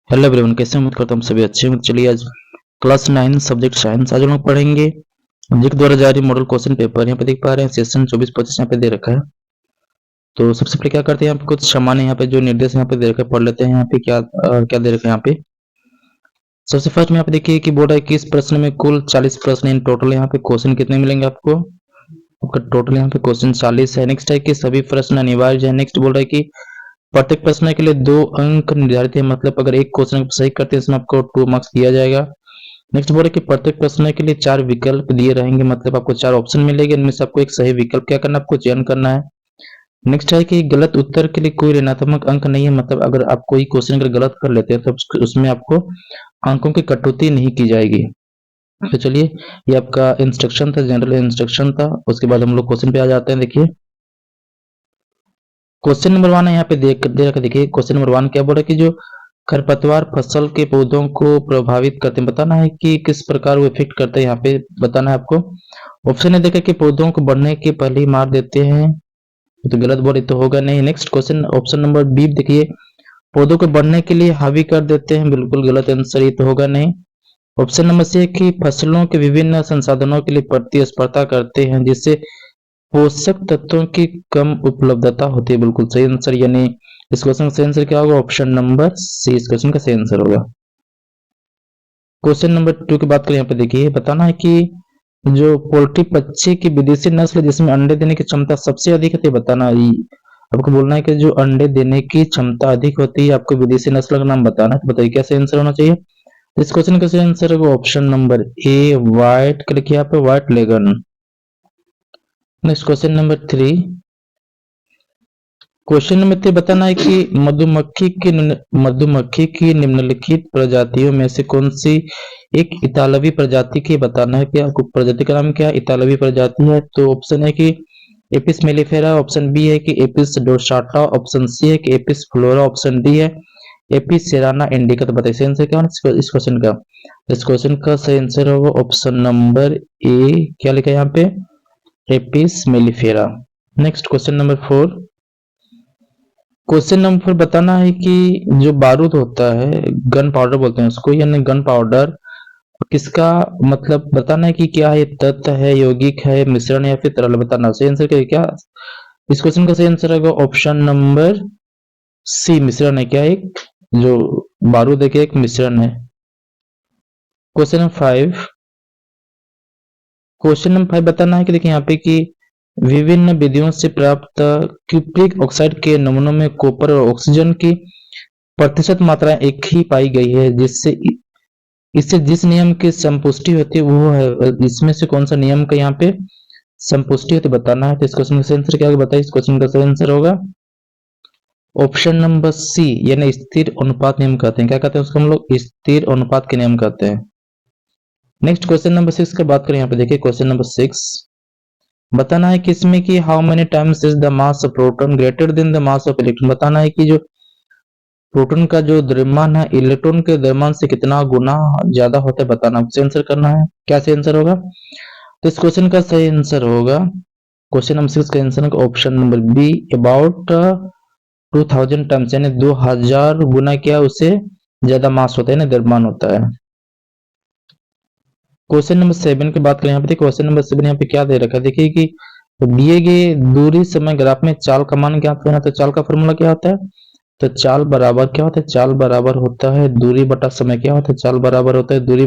Hello everyone, कैसे उम्मीद करता हूँ सभी अच्छे होंगे। चलिए आज क्लास 9 सब्जेक्ट साइंस आज हम लोग पढ़ेंगे। जिक द्वारा जारी मॉडल क्वेश्चन पेपर यहाँ पे देख पा रहे हैं। सेशन 24-25 यहाँ पे दे रखा है। तो सबसे पहले क्या करते हैं, यहाँ पे कुछ सामान्य यहाँ पे जो निर्देश यहाँ पे दे रखा है पढ़ लेते हैं। यहाँ पे क्या दे रखा है यहाँ पे। सबसे फर्स्ट में यहाँ पे देखिए कि बोर्ड है कि इस प्रश्न में कुल 40 प्रश्न इन टोटल यहाँ पे क्वेश्चन कितने मिलेंगे आपको। आपका टोटल यहाँ पे क्वेश्चन 40 है। नेक्स्ट है कि सभी प्रश्न अनिवार्य है। नेक्स्ट बोल रहा है कि प्रत्येक प्रश्न के लिए 2 अंक निर्धारित है, मतलब अगर एक क्वेश्चन सही करते हैं इसमें आपको 2 मार्क्स दिया जाएगा। नेक्स्ट बोल रहे कि प्रत्येक प्रश्न के लिए 4 विकल्प दिए रहेंगे, मतलब आपको 4 ऑप्शन मिलेंगे, इनमें से आपको एक सही विकल्प क्या करना है, आपको चयन करना है। नेक्स्ट है कि गलत उत्तर के लिए कोई ऋणात्मक अंक नहीं है, मतलब अगर आप कोई क्वेश्चन अगर गलत कर लेते हैं तो उसमें आपको अंकों की कटौती नहीं की जाएगी। तो चलिए, ये आपका इंस्ट्रक्शन था, जनरल इंस्ट्रक्शन था। उसके बाद हम लोग क्वेश्चन पे आ जाते हैं। देखिए क्वेश्चन नंबर 1 है यहाँ पे दे रखा। देखिए क्वेश्चन नंबर 1 क्या बोल रहा है कि जो खरपतवार फसल के पौधों को प्रभावित करते हैं, बताना है कि किस प्रकार वो इफेक्ट करते हैं, यहाँ पे बताना है आपको। ऑप्शन है देखा कि पौधों को बढ़ने के पहले ही मार देते हैं, तो गलत बोले तो होगा नहीं। Next question option number B देखिए, पौधों को बढ़ने के लिए हावी कर देते हैं, बिल्कुल गलत आंसर, ये तो होगा नहीं। ऑप्शन नंबर सी है कि फसलों के विभिन्न संसाधनों के लिए प्रतिस्पर्धा करते हैं जिससे पोषक तत्वों की कम उपलब्धता होती है, बिल्कुल सही आंसर। यानी इस क्वेश्चन का सही आंसर क्या होगा, ऑप्शन नंबर सी इस क्वेश्चन का सही आंसर होगा। क्वेश्चन नंबर 2 की बात करें, यहाँ पे देखिए बताना है कि जो पोल्ट्री पक्षी की विदेशी नस्ल जिसमें अंडे देने की क्षमता सबसे अधिक है, बताना है। आपको बोलना है कि जो अंडे देने की क्षमता अधिक होती है, आपको विदेशी नस्ल का नाम बताना है। तो बताइए क्या सही आंसर होना चाहिए। इस क्वेश्चन का सही आंसर है ऑप्शन नंबर ए व्हाइट, लिखिए यहाँ पे white legend. Next question number 3, question number 3 बताना है कि मधुमक्खी की निम्नलिखित प्रजातियों में से कौन सी एक इतालवी प्रजाति की बताना है कि आपको प्रजाति का नाम क्या इतालवी प्रजाति है। तो ऑप्शन है कि एपिस मेलिफेरा, ऑप्शन बी है कि एपिस डोर्साटा, ऑप्शन सी है कि एपिस फ्लोरा, ऑप्शन डी है एपिस सेराना इंडिका। तो बताइए सही आंसर क्या है इस क्वेश्चन का। इस क्वेश्चन का सही आंसर होगा ऑप्शन नंबर ए, क्या लिखा है यहाँ पे, Apis mellifera. Next question number 4, question number बताना है कि जो बारूद होता है, गन पाउडर बोलते हैं उसको, यानी गन पाउडर किसका मतलब बताना है कि क्या है, तत्व है, यौगिक है, मिश्रण या फिर तरल, बताना। सही आंसर क्या इस क्वेश्चन का सही आंसर होगा ऑप्शन नंबर सी, मिश्रण है। क्या एक जो बारूद है क्या एक मिश्रण है। क्वेश्चन नंबर 5, क्वेश्चन नंबर 5 बताना है कि देखिए यहाँ पे कि विभिन्न विधियों से प्राप्त क्यूप्रिक ऑक्साइड के नमूनों में कॉपर और ऑक्सीजन की प्रतिशत मात्रा एक ही पाई गई है, जिससे इससे जिस नियम की संपुष्टि होती है वो है, इसमें से कौन सा नियम का यहाँ पे संपुष्टि होती बताना है। तो इस क्वेश्चन का सही आंसर क्या होगा, बताइए। इस क्वेश्चन का सही आंसर होगा ऑप्शन नंबर सी, यानी स्थिर अनुपात नियम कहते हैं। क्या कहते हैं उसको हम लोग, स्थिर अनुपात के नियम कहते हैं। नेक्स्ट क्वेश्चन नंबर 6 की बात करें, यहाँ पे देखिए क्वेश्चन नंबर 6 बताना है कि इसमें कि how many times is the mass of proton greater than the mass of electron. बताना है कि जो प्रोटॉन का जो द्रव्यमान है इलेक्ट्रॉन के द्रव्यमान से कितना गुना ज्यादा होता है, बताना। आपसे आंसर करना है, क्या सही आंसर होगा। तो इस क्वेश्चन का सही आंसर होगा क्वेश्चन नंबर 6 का आंसर होगा option number B, about 2000 times, यानी 2000 गुना क्या उससे ज्यादा मास होता है ना, द्रव्यमान होता है। क्वेश्चन नंबर 7 की बात करें, यहाँ पे क्वेश्चन नंबर 7 यहाँ पे क्या दे रखा है, देखिए कि दिए गए दूरी समय ग्राफ में चाल का मान ज्ञात करना। तो चाल का फॉर्मूला क्या होता है, तो चाल बराबर क्या होता है, चाल बराबर होता है दूरी बटा समय। क्या होता है, चाल बराबर होता है दूरी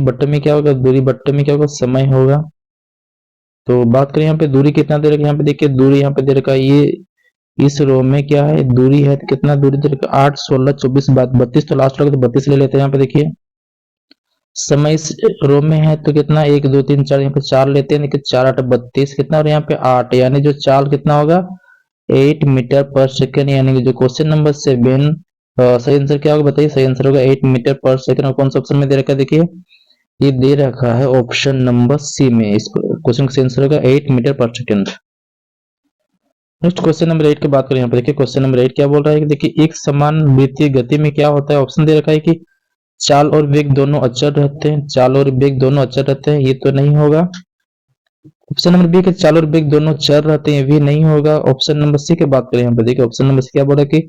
बट्टे में क्या होगा, दूरी बट्टे में क्या होगा, समय होगा। तो बात करें यहाँ पे दूरी कितना दे रखा है, यहाँ पे देखिए दूरी यहाँ पे दे रखा है, ये इस रो में क्या है दूरी है, तो कितना दूरी दे रखा है 8, 16, 24, 32, तो लास्ट लगा तो 32 ले लेते हैं। यहाँ पे देखिए समय इस रो में है तो कितना 1, 2, 3, 4, यहाँ पे 4 लेते हैं, देखिए 4, 8, 32 कितना, और यहाँ पे 8, यानी जो चाल कितना होगा 8 मीटर पर सेकेंड। यानी कि जो क्वेश्चन नंबर 7 सही आंसर क्या होगा, बताइए। सही आंसर होगा 8 मीटर पर सेकेंड। और कौन सा ऑप्शन में दे रखा है, देखिए ये दे रखा है ऑप्शन नंबर सी में। इस क्वेश्चन का आंसर होगा 8 मीटर पर सेकेंड। नेक्स्ट क्वेश्चन नंबर 8 की बात करें, यहाँ पे देखिए क्वेश्चन नंबर 8 क्या बोल रहा है कि देखिए एक समान वृत्तीय गति में क्या होता है। ऑप्शन दे रखा है कि चाल और वेग दोनों अचर रहते हैं, चाल और वेग दोनों अचर रहते हैं, ये तो नहीं होगा। ऑप्शन नंबर बी के चाल और वेग दोनों चर रहते हैं, ये भी नहीं होगा। ऑप्शन नंबर सी की बात करें, यहाँ पे देखिए ऑप्शन नंबर सी क्या बोल रहा है कि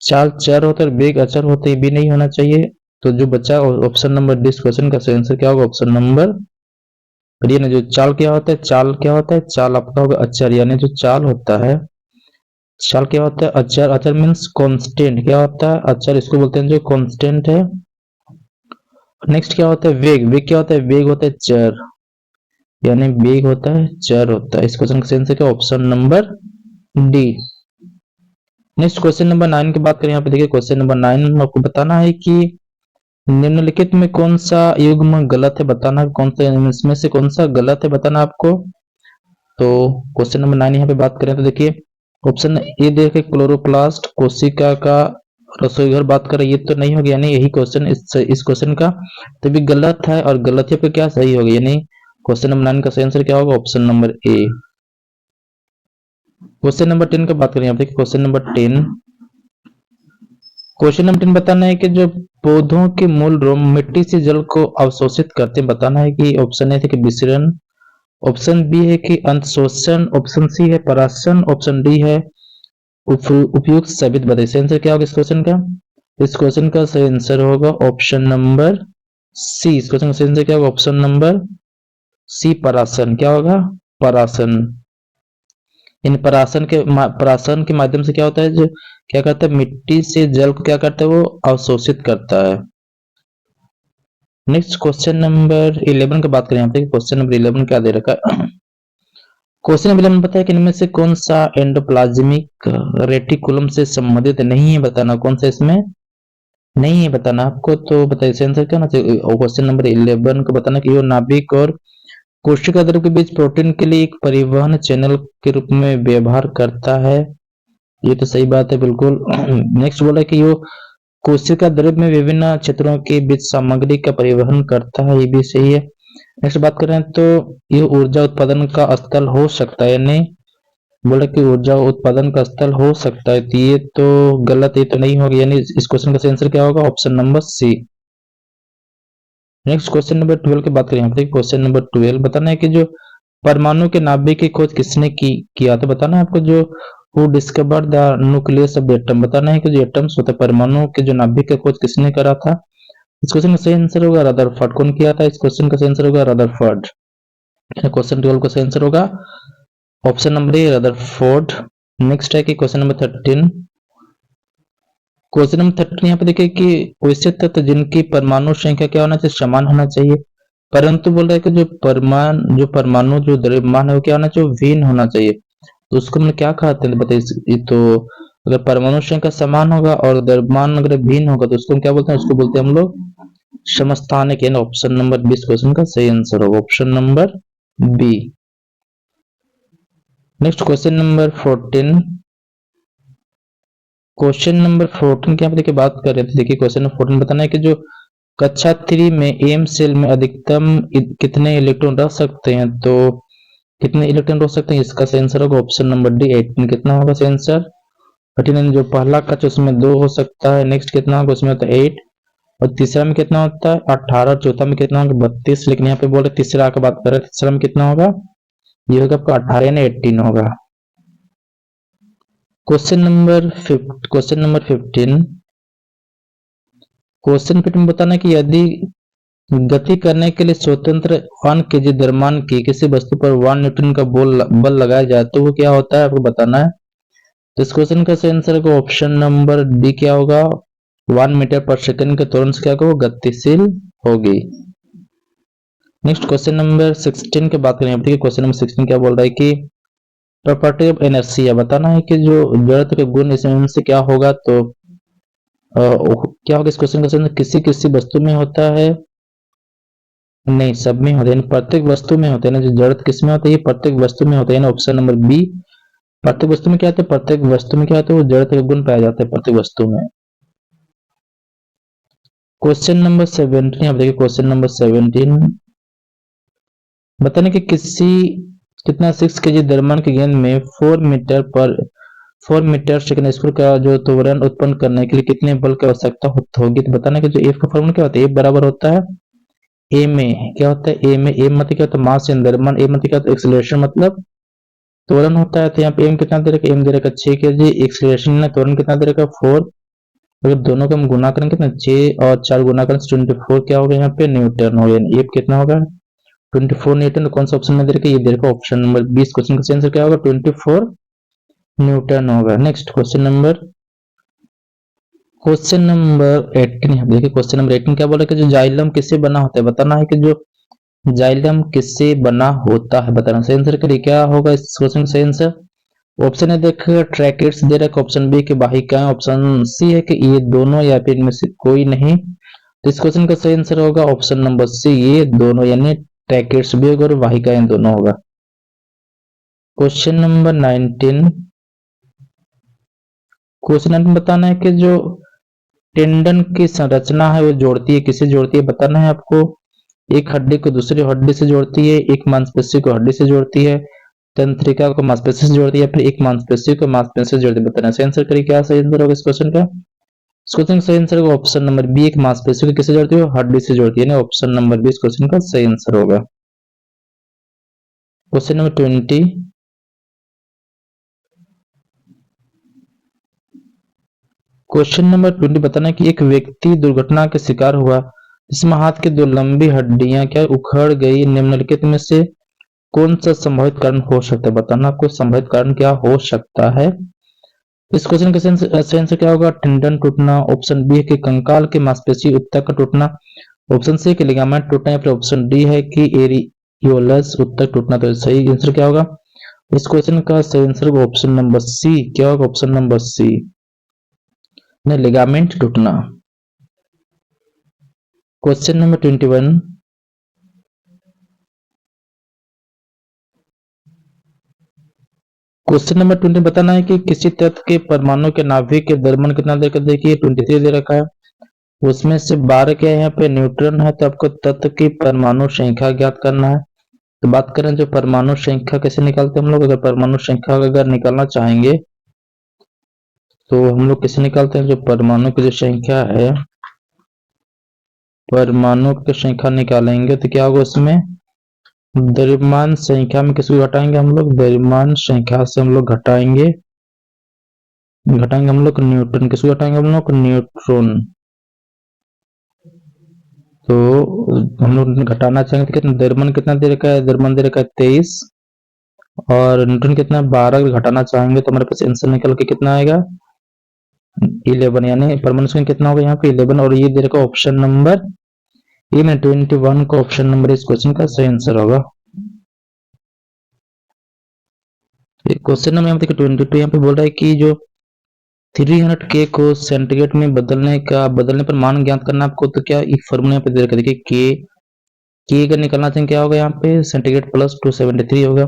चाल चर होता है, वेग अचर होते, ये भी नहीं होना चाहिए। तो जो बचा ऑप्शन नंबर डी, क्वेश्चन का सही आंसर क्या होगा? ऑप्शन नंबर डी ने जो चाल क्या होता है, चाल क्या होता है? चाल आपका होगा अचर, यानी जो चाल होता है, चाल क्या होता है? अचर। अचर मीन्स कांस्टेंट। क्या होता है? अचर इसको बोलते हैं जो कांस्टेंट है। नेक्स्ट क्या होता है? वेग। वेग क्या होता है? वेग होता है चर, यानी वेग होता है चर होता है। इस क्वेश्चन का सही आंसर क्या? Option number D. Next question number 9 की बात करें, यहाँ पे देखिए क्वेश्चन नंबर 9 में आपको बताना है कि निम्नलिखित में कौन सा युग्म गलत है, बताना है कौन सा, इसमें से कौन सा गलत है बताना आपको। तो क्वेश्चन नंबर 9 यहाँ पे बात करें तो देखिए ऑप्शन ए देखिए क्लोरोप्लास्ट कोशिका का रसोई घर बात करें, ये तो नहीं होगा, यानी यही क्वेश्चन इस क्वेश्चन का तो भी गलत है, और गलत है पे क्या सही होगा, यानी क्वेश्चन नंबर 9 का सही आंसर क्या होगा? Option number A. Question number 10 की बात करें, यहाँ पे क्वेश्चन नंबर 10, क्वेश्चन नंबर 10 बताना है कि जो पौधों के मूल मिट्टी से जल को अवशोषित करते हैं, बताना है कि ऑप्शन ए थे कि विसरण, ऑप्शन बी है कि अंतशोषण, ऑप्शन सी है परागण, ऑप्शन डी है उपयुक्त साबित बताइए। सही आंसर क्या होगा इस क्वेश्चन का? इस क्वेश्चन का सही आंसर होगा ऑप्शन नंबर सी। इस क्वेश्चन का सही आंसर क्या होगा? ऑप्शन नंबर सी परागण। क्या होगा? परागण। इन परागण के माध्यम से क्या होता है, जो क्या करता है मिट्टी से जल को क्या करता है, वो अवशोषित करता है। नेक्स्ट क्वेश्चन नंबर 11 की बात करें, यहाँ पे क्वेश्चन नंबर 11 क्या दे रखा है? क्वेश्चन नंबर 11 बताया कि इनमें से कौन सा एंडोप्लाज्मिक रेटिकुलम से संबंधित नहीं है, बताना कौन सा इसमें नहीं है बताना आपको। तो बताइए आंसर क्या होना चाहिए? क्वेश्चन नंबर 11 को बताना कि यो नाभिक और कोशिका द्रव के बीच प्रोटीन के लिए एक परिवहन चैनल के रूप में व्यवहार करता है, ये तो सही बात है बिल्कुल। नेक्स्ट बोला कि यो कोशिका द्रव में विभिन्न क्षेत्रों के बीच सामग्री का परिवहन करता है, ये भी सही है। नेक्स्ट बात करें तो ये ऊर्जा उत्पादन का स्थल हो सकता है, यानी बोला कि ऊर्जा उत्पादन का स्थल हो सकता है, तो ये तो गलत, ये तो नहीं होगा, यानी इस क्वेश्चन का आंसर क्या होगा? Option number C. Next question number 12 की बात करें, यहाँ पे क्वेश्चन नंबर 12 बताना है कि जो परमाणु के नाभिक की खोज किसने किया, तो बताना है आपको जो who discover the nucleus of the atom, बताना है कि जो एटम्स होते हैं परमाणु के जो नाभिक की खोज किसने करा था। इस क्वेश्चन का सही आंसर होगा रदरफोर्ड। कौन किया था? इस क्वेश्चन का सही आंसर होगा रदरफोर्ड। क्वेश्चन 12 का सही आंसर होगा option number A Rutherford. Next है कि क्वेश्चन नंबर 13, क्वेश्चन नंबर 13 यहाँ पे देखिए कि वैसे तत्व जिनकी परमाणु संख्या क्या होना चाहिए? समान होना चाहिए, परंतु बोल रहा है कि जो परमाणु जो द्रव्यमान है वो क्या होना चाहिए? भिन्न होना चाहिए। तो उसको हम क्या कहते हैं बताइए। तो अगर परमाणु संख्या समान होगा और द्रव्यमान अगर भिन्न होगा तो उसको हम क्या बोलते हैं? उसको बोलते हैं हम लोग समस्थानिक, यानी ऑप्शन नंबर 20 क्वेश्चन का सही आंसर होगा option number B. Next question number 14, question number 14 की यहाँ पे देखिए बात कर रहे थे, देखिए क्वेश्चन नंबर 14 बताना है कि जो कक्षा 3 में एम सेल में अधिकतम कितने इलेक्ट्रॉन रख सकते हैं, तो कितने इलेक्ट्रॉन रख सकते हैं, इसका सही आंसर होगा ऑप्शन नंबर डी 18। कितना होगा सही आंसर? 18, जो पहला कक्षा उसमें 2 हो सकता है, नेक्स्ट कितना होगा उसमें होता है 8, और तीसरा में कितना होता है 18, चौथा में कितना होगा 32, लेकिन यहाँ पे बोल रहे तीसरा का बात कर रहे हैं, तीसरा में कितना होगा? ये होगा आपका 18 यानी 18 होगा। क्वेश्चन नंबर 15, क्वेश्चन फिट में बताना कि यदि गति करने के लिए स्वतंत्र 1 kg द्रव्यमान की किसी वस्तु पर 1 न्यूटन का बल लगाया जाए तो वो क्या होता है आपको बताना है। तो इस क्वेश्चन का सही आंसर होगा ऑप्शन नंबर डी। क्या होगा? 1 मीटर पर सेकंड के तुरंत क्या होगा? गतिशील होगी। नेक्स्ट क्वेश्चन नंबर 16 की बात करें, क्वेश्चन नंबर 16 क्या बोल रहा है कि प्रॉपर्टी ऑफ इनर्शिया, बताना है कि जो जड़त्व के गुण इसमें से क्या होगा। तो क्या होगा इस क्वेश्चन का सही? किसी किसी वस्तु में होता है, नहीं सब में होता है, प्रत्येक वस्तु में होता है ना, जो जड़त्व किसमें होता है? प्रत्येक वस्तु में होता है ना, ऑप्शन नंबर बी। प्रत्येक वस्तु में क्या होता है? प्रत्येक वस्तु में क्या होता है? वो जड़त्व का गुण पाया जाता है प्रत्येक वस्तु में। क्वेश्चन नंबर 17, आप देखिए क्वेश्चन नंबर 17 बताने कि कितना 6 kg द्रव्यमान की गेंद में 4 मीटर सेकंड स्क्वायर का जो त्वरण उत्पन्न करने के लिए कितने बल की आवश्यकता होगी। तो बताना कि जो एफ का फॉर्मूला क्या होता है? एफ बराबर होता है ए में क्या होता है? ए में ए मतलब क्या होता है? मास इन द्रव्यमान। ए मतलब क्या होता है? एक्सेलरेशन मतलब त्वरण होता है। तो यहाँ पे एम कितना दे रखा? एम दे रखा 6 kg, एक्सेलरेशन त्वरण कितना दे रखा? 4 अगर दोनों का हम गुना करेंगे ना 6 और 4 गुना करें 24 क्या होगा यहाँ पे न्यूटन होगा। ये कितना होगा 24 न्यूटन। कौन सा ऑप्शन में दे रखा है ये दे रखा ऑप्शन नंबर 20। क्वेश्चन का आंसर क्या होगा 24 न्यूटन होगा। नेक्स्ट क्वेश्चन नंबर 18 देखिए क्वेश्चन नंबर 18 क्या बोला कि जो जाइलम किससे बना होता है बताना है कि जो जाइलम किससे बना होता है बताना। सही आंसर करिए क्या होगा इस क्वेश्चन का सही आंसर। ऑप्शन है देखिए ट्रैकेट्स दे रखा, ऑप्शन बी की वाहिकाएं, ऑप्शन सी है कि ये दोनों या फिर इनमें से कोई नहीं। तो इस क्वेश्चन का सही आंसर होगा ऑप्शन नंबर सी ये दोनों, यानी ट्रैकेट्स भी होगा और वाहिकाएं दोनों होगा। क्वेश्चन नंबर 19 बताना है कि जो टेंडन की संरचना है वो जोड़ती है किसे जोड़ती है बताना है आपको। एक हड्डी को दूसरी हड्डी से जोड़ती है, एक मांसपेशी को हड्डी से जोड़ती है, तंत्रिका को मांसपेशी से जोड़ती है, फिर एक मांसपेशी को मांसपेशी से जोड़ती है बताना। सही आंसर करिए क्या सही आंसर होगा इस क्वेश्चन का। इस क्वेश्चन का सही आंसर होगा ऑप्शन नंबर बी, एक मांसपेशी को किससे जोड़ती है हड्डी से जोड़ती है, ऑप्शन नंबर बी इस क्वेश्चन का सही आंसर होगा। क्वेश्चन नंबर 20 क्वेश्चन नंबर 20 बताना है कि एक व्यक्ति दुर्घटना के शिकार हुआ जिसमें हाथ की दो लंबी हड्डियां क्या उखड़ गई, निम्नलिखित में से कौन सा संभावित कारण हो सकता है बताना आपको। संभावित कारण क्या हो सकता है। इस क्वेश्चन का सही आंसर क्या होगा टेंडन टूटना, ऑप्शन बी है कि कंकाल की मांसपेशी ऊतक का टूटना, ऑप्शन सी है कि लिगामेंट टूटना, या फिर ऑप्शन डी है कि एरियोलस ऊतक टूटना। तो सही आंसर क्या होगा इस क्वेश्चन का सही आंसर होगा ऑप्शन नंबर सी। क्या होगा ऑप्शन नंबर सी ने लिगामेंट टूटना। क्वेश्चन नंबर 21 क्वेश्चन नंबर 20 बताना है कि किसी तत्व के परमाणु के नाभिक के द्रव्यमान कितना दे रखा है। देखिए 23 दे रखा है, उसमें से 12 क्या है यहाँ पे न्यूट्रॉन है, तो आपको तत्व की परमाणु संख्या ज्ञात करना है। तो बात करें जो परमाणु संख्या कैसे निकालते हैं हम लोग। अगर परमाणु संख्या अगर निकालना चाहेंगे तो हम लोग कैसे निकालते हैं, जो परमाणु की जो संख्या है परमाणु की संख्या निकालेंगे तो क्या होगा उसमें द्रव्यमान संख्या में किसको घटाएंगे हम लोग, द्रव्यमान संख्या से हम लोग घटाएंगे हम लोग न्यूट्रॉन। किसको घटाएंगे हम लोग न्यूट्रॉन। तो हम लोग घटाना चाहेंगे तो कितना द्रव्यमान कितना दे रखा है, द्रव्यमान दे रखा है 23 और न्यूट्रॉन कितना 12 घटाना चाहेंगे तो हमारे पास आंसर निकल के कितना आएगा 11, यानी परमाणु संख्या कितना होगा यहाँ पे 11। और ये दे रखा ऑप्शन नंबर ये में 21 का ऑप्शन नंबर इस क्वेश्चन का सही आंसर होगा। क्वेश्चन नंबर यहाँ पे 22 यहाँ पे बोल रहा है कि जो 300K को सेंटीग्रेड में बदलने पर मान ज्ञात करना आपको। तो क्या एक फॉर्मूला यहाँ पे दे रखा है देखिए के अगर निकालना चाहेंगे क्या होगा यहाँ पे सेंटीग्रेड प्लस 273 होगा।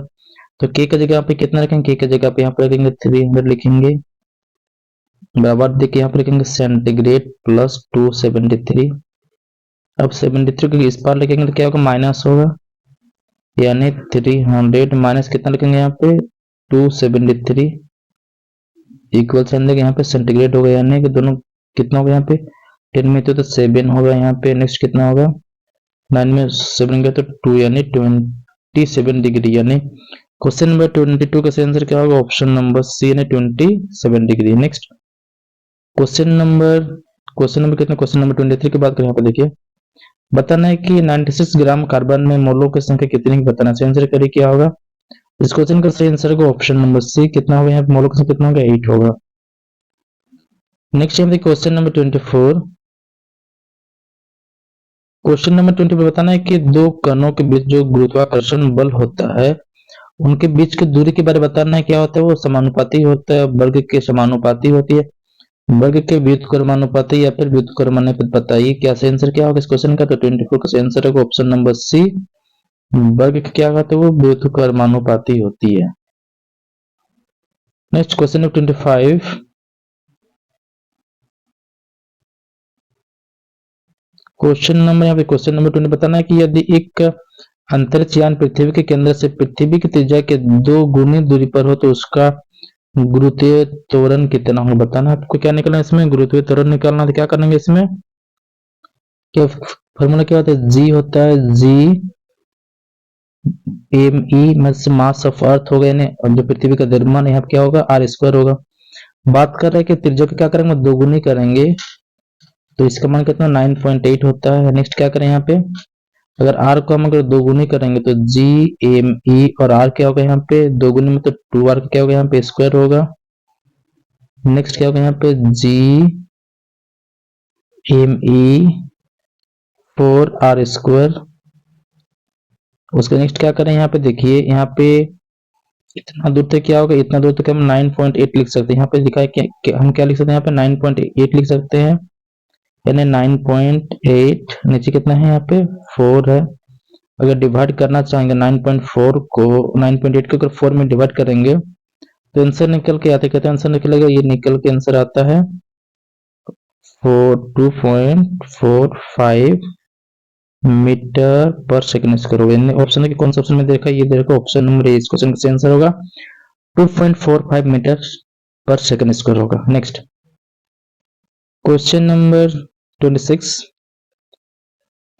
तो के का जगह यहाँ पे कितना रखेंगे, के का जगह पे यहाँ पे रखेंगे 300 लिखेंगे बराबर देखिए यहाँ पे रखेंगे सेंटीग्रेड प्लस 273। अब 73 को इस पार लिखेंगे तो क्या होगा माइनस होगा, यानी 300 माइनस कितना लिखेंगे यहाँ पे 273 इक्वल साइन देंगे यहाँ पे सेंटीग्रेड होगा, यानी कि दोनों कितना होगा यहाँ पे 10 में तो 7 होगा यहाँ पे। नेक्स्ट कितना होगा 9 में 7 गया तो 2 यानी 27 डिग्री, यानी क्वेश्चन नंबर 22 का आंसर क्या होगा ऑप्शन नंबर सी यानी 27 डिग्री। नेक्स्ट क्वेश्चन नंबर कितना क्वेश्चन नंबर 23 की बात करें यहाँ पे देखिए बताना है कि 96 ग्राम कार्बन में मोलों की संख्या कितनी बताना है। आंसर करिए क्या होगा इस क्वेश्चन का सही आंसर होगा ऑप्शन नंबर सी कितना होगा यहाँ पे मोलों की संख्या कितना होगा 8 होगा। नेक्स्ट यहाँ पे क्वेश्चन नंबर 24 क्वेश्चन नंबर 20 पे बताना है कि दो कणों के बीच जो गुरुत्वाकर्षण बल होता है उनके बीच की दूरी के बारे में बताना है क्या होता है वो समानुपाती होता है, वर्ग के समानुपाती होती है, वर्ग के व्युत्क्रमानुपाती या फिर व्युत्क्रमानुपाती। बताइए क्या सही आंसर क्या होगा इस क्वेश्चन का। तो 24 का सही आंसर होगा ऑप्शन नंबर सी वर्ग के क्या होता है वो व्युत्क्रमानुपाती होती है। Next question number 25 question number यहाँ पे क्वेश्चन नंबर 20 बताना है कि यदि एक अंतरिक्ष यान पृथ्वी के केंद्र से पृथ्वी की त्रिज्या के 2 गुनी दूरी पर हो तो उसका गुरुत्वीय त्वरण कितना होगा बताना। आपको क्या निकालना है इसमें गुरुत्वीय त्वरण निकालना। तो क्या करेंगे इसमें क्या फॉर्मूला क्या होता है जी होता है जी M E mass of earth होगा, यानी जो पृथ्वी का द्रव्यमान यहाँ क्या होगा r² होगा। बात कर रहे हैं कि त्रिज्या को क्या करेंगे, दोगुनी करेंगे, तो इसका मान कितना 9.8 होता है। नेक्स्ट क्या करें यहाँ पे, अगर आर को हम अगर दोगुनी करेंगे तो जी एम ई, और आर क्या होगा यहाँ पे दोगुनी में, तो 2r क्या होगा यहाँ पे स्क्वायर होगा। नेक्स्ट क्या होगा यहाँ पे G M E 4r square. उसके नेक्स्ट क्या करें यहाँ पे, देखिए यहाँ पे इतना दूर तक क्या होगा, इतना दूर तक हम 9.8 लिख सकते हैं। यहाँ पे लिखा है कि हम क्या लिख सकते हैं, यहाँ पे 9.8 लिख सकते हैं, यानी 9.8 नीचे कितना है यहाँ पे 4 है। अगर डिवाइड करना चाहेंगे 9.4 को 9.8 को अगर 4 में डिवाइड करेंगे तो आंसर निकल के आते, कहते हैं आंसर निकलेगा, ये निकल के आंसर आता है 2.45 मीटर पर सेकंड स्क्वायर होगा। ऑप्शन है कि कौन सा ऑप्शन में देखा, ये देखो ऑप्शन नंबर ए इस क्वेश्चन का आंसर होगा 2.45 मीटर पर सेकंड स्क्वायर होगा। नेक्स्ट क्वेश्चन नंबर 26,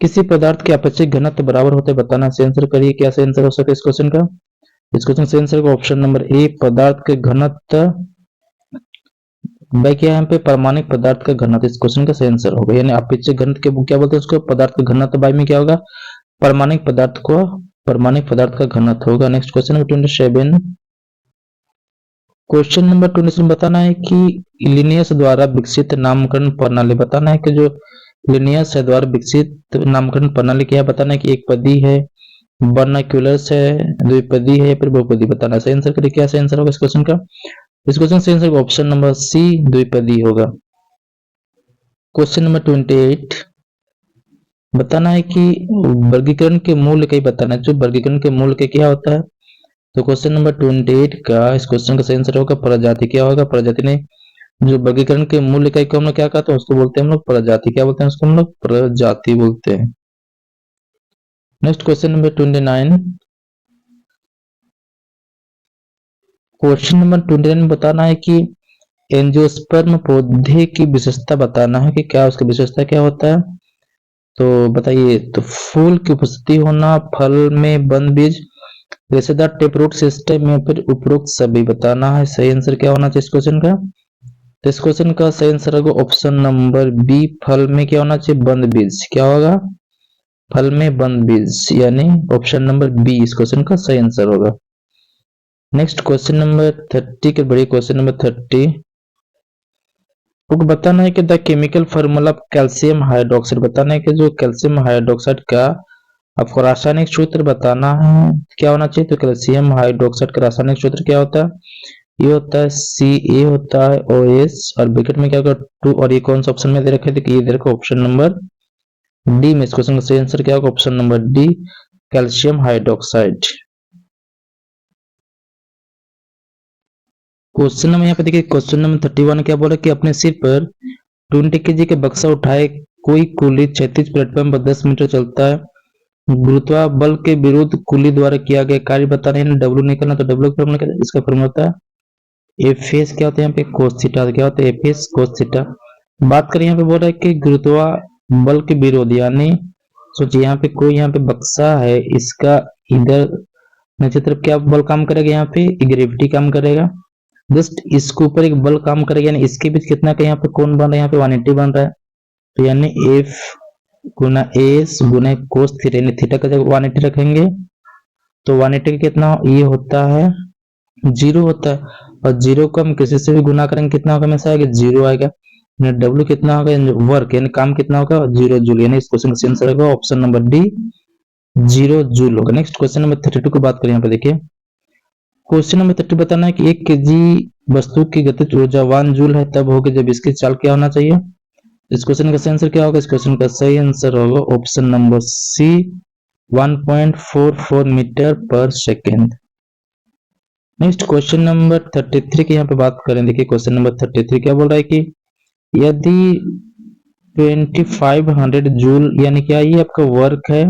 किसी पदार्थ के अपेक्षित घनत्व बराबर होते बताना, से आंसर करिए, क्या से आंसर हो सके इस क्वेश्चन का। इस क्वेश्चन से आंसर का ऑप्शन नंबर ए पदार्थ के घनत्व बाई क्या यहाँ पे परमाणिक पदार्थ का घनत्व, इस क्वेश्चन का सही आंसर होगा। यानी अपेक्षित घनत्व के क्या बोलते हैं उसको, पदार्थ का घनत्व, बाई में क्या होगा परमाणिक पदार्थ का घनत्व होगा। Next question number 27, question number 27 बताना है कि लिनियस द्वारा विकसित नामकरण प्रणाली, बताना है कि जो लिनियस है द्वारा विकसित नामकरण प्रणाली क्या है, बताना है कि एक पदी है, वर्नाक्यूलस है, द्विपदी है, फिर बहुपदी, बताना है। सही आंसर करिए, क्या सही आंसर होगा इस क्वेश्चन का। इस क्वेश्चन से आंसर ऑप्शन नंबर सी द्विपदी होगा। क्वेश्चन नंबर 28, बताना है कि वर्गीकरण के मूल्य का ही बताना है, जो वर्गीकरण के मूल्य के क्या होता है। तो क्वेश्चन नंबर 28 का इस क्वेश्चन का सही आंसर होगा प्रजाति, क्या होगा प्रजाति। ने जो वर्गीकरण के मूल्य का हम लोग क्या कहते हैं उसको बोलते हैं हम लोग प्रजाति, क्या बोलते हैं उसको हम लोग प्रजाति बोलते हैं। Next question number 29, question number 29 में बताना है कि एंजियोस्पर्म पौधे की विशेषता बताना है कि क्या उसकी विशेषता क्या होता है। तो बताइए, तो फूल की उपस्थिति होना, फल में बंद बीज, रेशेदार टेपरूट सिस्टम में, फिर उपरोक्त सभी, बताना है। सही आंसर क्या होना चाहिए इस क्वेश्चन का। तो इस क्वेश्चन का सही आंसर होगा ऑप्शन नंबर बी, फल में क्या होना चाहिए बंद बीज, क्या होगा फल में बंद बीज, यानी ऑप्शन नंबर बी इस क्वेश्चन का सही आंसर होगा। नेक्स्ट क्वेश्चन नंबर 30 के बड़े क्वेश्चन नंबर 30, बताना है कि the chemical formula of calcium hydroxide, बताना है कि जो कैल्शियम हाइड्रोक्साइड का आपको रासायनिक सूत्र बताना है क्या होना चाहिए। तो कैल्शियम हाइड्रोक्साइड का रासायनिक सूत्र क्या होता है, ये होता है Ca होता है OH, और ब्रैकेट में क्या होगा 2, और ये कौन सा ऑप्शन में दे रखे थे कि ये दे रखा ऑप्शन नंबर डी में। इस क्वेश्चन का सही आंसर क्या होगा option number D calcium hydroxide. Question number यहाँ पे देखिए, क्वेश्चन नंबर 31 क्या बोला कि अपने सिर पर 20 kg के बक्सा उठाए कोई कुली क्षैतिज प्लेटफॉर्म पर 10 मीटर चलता है, गुरुत्वाकर्षण बल के विरुद्ध कुली द्वारा किया गया कार्य बताना है। डब्ल्यू निकलना, तो डब्ल्यू का फॉर्मूला क्या, इसका फॉर्मूला होता है एफ एस, क्या होता है यहाँ पे कोस थीटा, क्या होता है एफ एस कोस थीटा। बात करें यहाँ पे बोल रहा है कि गुरुत्वाकर्षण बल के विरोध, यानी सोचिए यहाँ पे कोई यहाँ पे बक्सा है, इसका इधर नीचे तरफ क्या बल काम करेगा, यहाँ पे ग्रेविटी काम करेगा, जस्ट इसके ऊपर एक बल काम करेगा, यानी इसके बीच कितना का यहाँ पे कौन बन रहा है, यहाँ पे 180 बन रहा है। तो यानी एफ गुना एस गुना कोस थीटा, यानी थीटा का जब 180 रखेंगे तो 180 का कितना ये होता है 0 होता है, और 0 को हम किसी से भी गुना करेंगे कितना होगा, हमेशा आएगा 0 आएगा। डब्ल्यू कितना होगा वर्क, यानी काम कितना होगा 0 जूल, यानी इस क्वेश्चन का आंसर होगा ऑप्शन नंबर डी 0 जूल होगा। नेक्स्ट क्वेश्चन नंबर 32 की बात करें, यहाँ पे देखिए क्वेश्चन नंबर 30 बताना है कि 1 kg वस्तु की गतिज ऊर्जा 1 जूल है तब होगी जब इसकी चाल क्या होना चाहिए। इस क्वेश्चन का सही आंसर क्या होगा, इस क्वेश्चन का सही आंसर होगा ऑप्शन नंबर सी 1.44 मीटर पर सेकेंड। नेक्स्ट क्वेश्चन नंबर 33 की यहाँ पे बात करें, देखिए क्वेश्चन नंबर 33 क्या बोल रहा है कि यदि 2500 जूल यानी क्या ये आपका वर्क है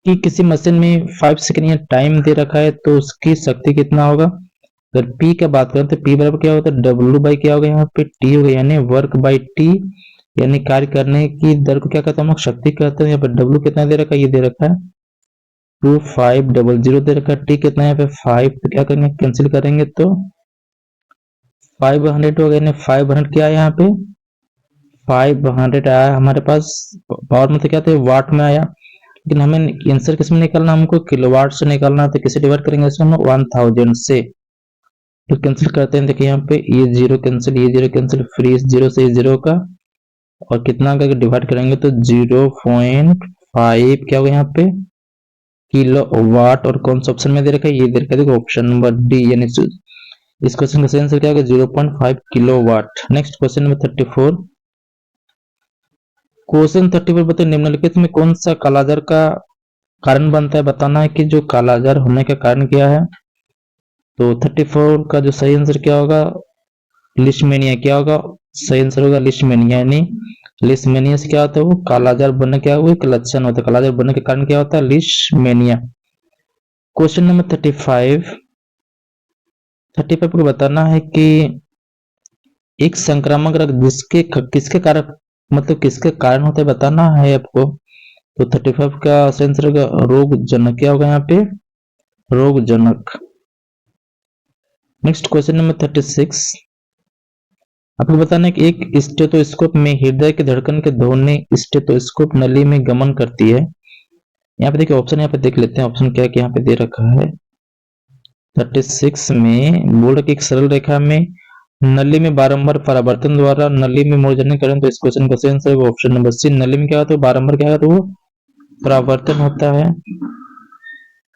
कि किसी मशीन में 5 सेकंड या टाइम दे रखा है तो उसकी शक्ति कितना होगा। अगर P का बात करें तो P बराबर क्या होता है W बाई क्या होगा यहाँ पे T होगा, यानी वर्क बाई T, यानी कार्य करने की दर को क्या कहते हैं हम लोग शक्ति कहते हैं। यहाँ पे W कितना दे रखा है, ये दे रखा है 2500 दे रखा है, T कितना है यहाँ पे 5, तो क्या करेंगे कैंसिल करेंगे तो 500 हो गया, यानी 500 क्या है यहाँ पे 500 आया हमारे पास। पावर में तो क्या था वाट में आया, लेकिन हमें आंसर किस में निकालना, हमको किलोवाट से निकालना है। तो किसे डिवाइड करेंगे इसको हम 1000 से। तो कैंसिल करते हैं, देखिए यहाँ पे ये जीरो कैंसिल, ये जीरो कैंसिल, फ्री इस जीरो से इस जीरो का, और कितना करके डिवाइड करेंगे तो 0.5 क्या होगा यहाँ पे किलो वाट। और कौन सा ऑप्शन में दे रखा है, ये दे रखा है देखो ऑप्शन नंबर डी, यानी इस क्वेश्चन का सही आंसर क्या होगा 0.5 kilowatt. Next question number 34। Question 34 बताओ निम्नलिखित में कौन सा कालाजार का कारण बनता है, बताना है कि जो कालाजार होने का कारण क्या है। तो 34 का जो सही आंसर क्या होगा लिस्टमेनिया, क्या होगा सही आंसर होगा लिस्टमेनिया, यानी लिस्टमेनिया से क्या होता है वो कालाजार बनने क्या हुआ एक लक्षण होता है, कालाजार बनने के कारण क्या होता है लिस्टमेनिया। क्वेश्चन नंबर 35 को बताना है कि एक संक्रामक रोग किसके कारण मतलब किसके कारण होता है बताना है आपको। तो 35 का सही आंसर होगा रोग जनक, क्या होगा यहाँ पे रोग जनक। Next question number 36। आपको बताना है कि एक स्टेथोस्कोप में हृदय की धड़कन के ध्वनि स्टेथोस्कोप नली में गमन करती है। यहाँ पे देखिए ऑप्शन, यहाँ पे देख लेते हैं ऑप्शन क्या है कि यहाँ पे दे रखा है 36 में बोल रहा एक सरल रेखा में नली में बारंबार परावर्तन द्वारा नली में मोड़ने करें। तो इस क्वेश्चन का सही आंसर ऑप्शन नंबर सी, नली में क्या होता है बारंबार क्या होता है वो परावर्तन होता है।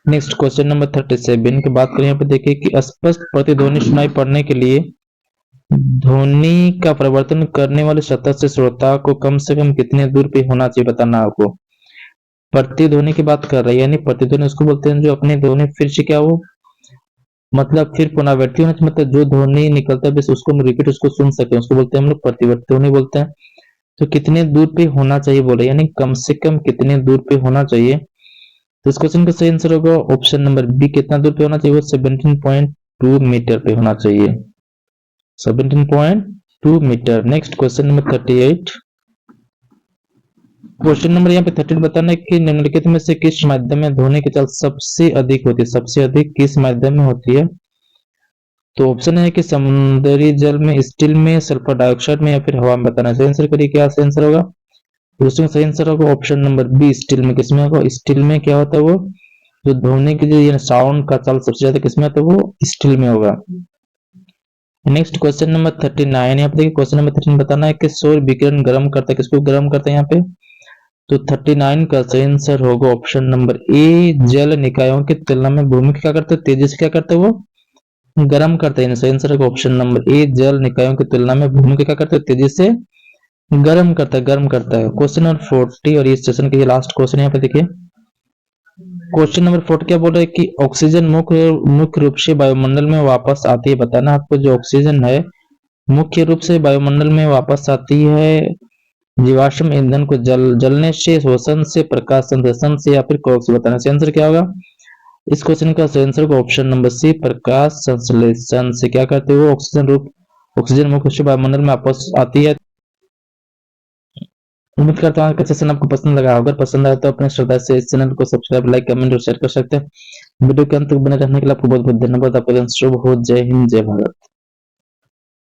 नेक्स्ट क्वेश्चन नंबर 37 की बात करें, यहाँ पे देखिए कि स्पष्ट प्रतिध्वनि सुनाई पड़ने के लिए ध्वनि का परिवर्तन करने वाले सतह से श्रोता को कम से कम कितने दूर पे होना चाहिए बताना आपको। प्रतिध्वनि की बात कर रहे हैं, यानी प्रतिध्वनि उसको बोलते हैं जो अपनी ध्वनि फिर से क्या हो मतलब फिर पुनरावृत्ति होना चाहिए, मतलब जो ध्वनि निकलता है बस उसको हम रिपीट उसको सुन सके उसको बोलते हैं हम लोग प्रतिवर्ती ध्वनि बोलते हैं। तो कितने दूर पे होना चाहिए बोले, यानी कम से कम कितने दूर पे होना चाहिए। तो इस क्वेश्चन का सही आंसर होगा ऑप्शन नंबर बी, कितना दूर पे होना चाहिए वो 17.2 मीटर पे होना चाहिए, 17.2 metre. Next question number 38। Question number यहाँ पे 13 बताना है कि निम्नलिखित में से किस माध्यम में ध्वनि की चाल सबसे अधिक होती है, सबसे अधिक किस माध्यम में होती है। तो ऑप्शन है कि समुद्री जल में, स्टील में, सल्फर डाइऑक्साइड में या फिर हवा में। बताना सही आंसर करिए, क्या सही आंसर होगा। तो उसमें सही आंसर होगा ऑप्शन नंबर बी स्टील में। किसमें होगा स्टील में, क्या होता है वो जो ध्वनि की जो साउंड का चाल सबसे ज्यादा किसमें होता है वो स्टील में होगा। Next question number 39। यहाँ पे देखिए क्वेश्चन नंबर 13 बताना है कि सौर विकिरण गर्म करता है, किसको गर्म करता है यहाँ पे। तो 39 का सही आंसर होगा ऑप्शन नंबर ए, जल निकायों की तुलना में भूमि क्या करता है तेजी से क्या करता है वो गर्म करता है। सही आंसर होगा ऑप्शन नंबर ए, जल निकायों की तुलना में भूमि क्या करता है तेजी से गर्म करता है, गर्म करता है। क्वेश्चन नंबर 40 और इस सेशन के लास्ट क्वेश्चन यहाँ पे देखिए क्वेश्चन नंबर 40 क्या बोल रहा है कि ऑक्सीजन मुख्य रूप से वायुमंडल में वापस आती है। बताना आपको जो ऑक्सीजन है मुख्य रूप से वायुमंडल में वापस आती है जीवाश्म ईंधन को जलने से, शोषण से, प्रकाश संश्लेषण से या फिर कोक से। बताना सही आंसर क्या होगा। इस क्वेश्चन का सही आंसर होगा ऑप्शन नंबर सी, प्रकाश संश्लेषण से क्या करते हो ऑक्सीजन मुख्य रूप से वायुमंडल में वापस आती है। उम्मीद करता हूँ कि सेशन आपको पसंद लगा, अगर पसंद आया तो अपने श्रद्धा से इस चैनल को सब्सक्राइब, लाइक, कमेंट और शेयर कर सकते हैं। वीडियो के अंत तक बने रहने के लिए आपको बहुत बहुत धन्यवाद। आपका दिन शुभ हो। जय हिंद, जय भारत।